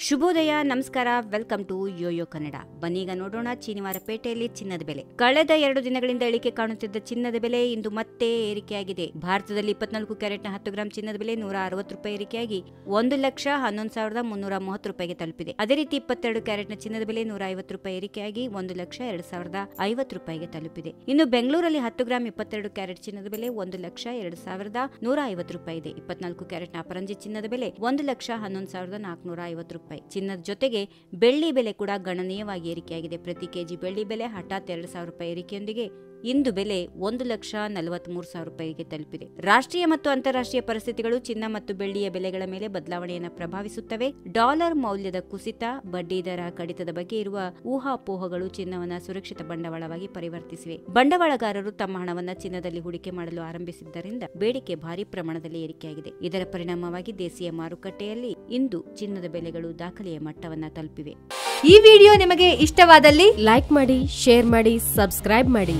ಶುಭೋದಯ, ನಮಸ್ಕಾರ, welcome to Yoyo Kannada. ಬನ್ನೀಗ ನೋಡೋಣ ಶನಿವಾರ ಪೇಟೆಯಲ್ಲಿ ಚಿನ್ನದ ಬೆಲೆ. ಕಳೆದ 2 ದಿನಗಳಿಂದ ಇಳಿಕೆ ಕಾಣುತ್ತಿದ್ದ ಚಿನ್ನದ ಬೆಲೆ ಇಂದು ಮತ್ತೆ ಏರಿಕೆಯಾಗಿದೆ. ಭಾರತದಲ್ಲಿ 24 ಕ್ಯಾರೆಟ್ನ 10 ಗ್ರಾಂ ಚಿನ್ನದ ಬೆಲೆ 160 ರೂಪಾಯಿ ಏರಿಕೆಯಾಗಿ 1,11,330 ರೂಪಾಯಿಗೆ ತಲುಪಿದೆ. ಅದೇ ರೀತಿ 22 ಕ್ಯಾರೆಟ್ನ ಚಿನ್ನದ ಬೆಲೆ 150 ರೂಪಾಯಿ ಏರಿಕೆಯಾಗಿ 1,02,050 ರೂಪಾಯಿಗೆ ತಲುಪಿದೆ. ಇನ್ನು ಬೆಂಗಳೂರಲ್ಲಿ 10 ಗ್ರಾಂ 22 ಕ್ಯಾರೆಟ್ ಚಿನ್ನದ ಬೆಲೆ 1,02,150 ರೂಪಾಯಿ ಇದೆ. 24 ಕ್ಯಾರೆಟ್ನ ಅಪರಂಜಿ ಚಿನ್ನದ ಬೆಲೆ 1,11,450 ರೂಪಾಯಿ. ಚಿನ್ನದ ಜೊತೆಗೆ ಬೆಳ್ಳಿ ಬೆಲೆ ಕೂಡ ಗಣನೀಯವಾಗಿ ಏರಿಕೆಯಾಗಿದೆ. ಪ್ರತಿ ಕೆಜಿ ಬೆಳ್ಳಿ ಬೆಲೆ ಹಠಾತ್ 2,000 ರೂಪಾಯಿ ಏರಿಕೆಯೊಂದಿಗೆ ಇಂದು ಬೆಲೆ 1,43,000 ರೂಪಾಯಿಗೆ ತಲುಪಿದೆ. ರಾಷ್ಟ್ರೀಯ ಮತ್ತು ಅಂತಾರಾಷ್ಟ್ರೀಯ ಪರಿಸ್ಥಿತಿಗಳು ಚಿನ್ನ ಮತ್ತು ಬೆಳ್ಳಿಯ ಬೆಲೆಗಳ ಮೇಲೆ ಬದಲಾವಣೆಯನ್ನು ಪ್ರಭಾವಿಸುತ್ತವೆ. ಡಾಲರ್ ಮೌಲ್ಯದ ಕುಸಿತ, ಬಡ್ಡಿ ದರ ಕಡಿತದ ಬಗ್ಗೆ ಇರುವ ಊಹಾಪೋಹಗಳು ಚಿನ್ನವನ್ನು ಸುರಕ್ಷಿತ ಬಂಡವಾಳವಾಗಿ ಪರಿವರ್ತಿಸಿವೆ. ಬಂಡವಾಳಗಾರರು ತಮ್ಮ ಹಣವನ್ನು ಚಿನ್ನದಲ್ಲಿ ಹೂಡಿಕೆ ಮಾಡಲು ಆರಂಭಿಸಿದ್ದರಿಂದ ಬೇಡಿಕೆ ಭಾರಿ ಪ್ರಮಾಣದಲ್ಲಿ ಏರಿಕೆಯಾಗಿದೆ. ಇದರ ಪರಿಣಾಮವಾಗಿ ದೇಶೀಯ ಮಾರುಕಟ್ಟೆಯಲ್ಲಿ ಇಂದು ಚಿನ್ನದ ಬೆಲೆಗಳು ದಾಖಲೆಯ ಮಟ್ಟವನ್ನು ತಲುಪಿವೆ. ಈ ವಿಡಿಯೋ ನಿಮಗೆ ಇಷ್ಟವಾದಲ್ಲಿ ಲೈಕ್ ಮಾಡಿ, ಶೇರ್ ಮಾಡಿ, ಸಬ್ಸ್ಕ್ರೈಬ್ ಮಾಡಿ.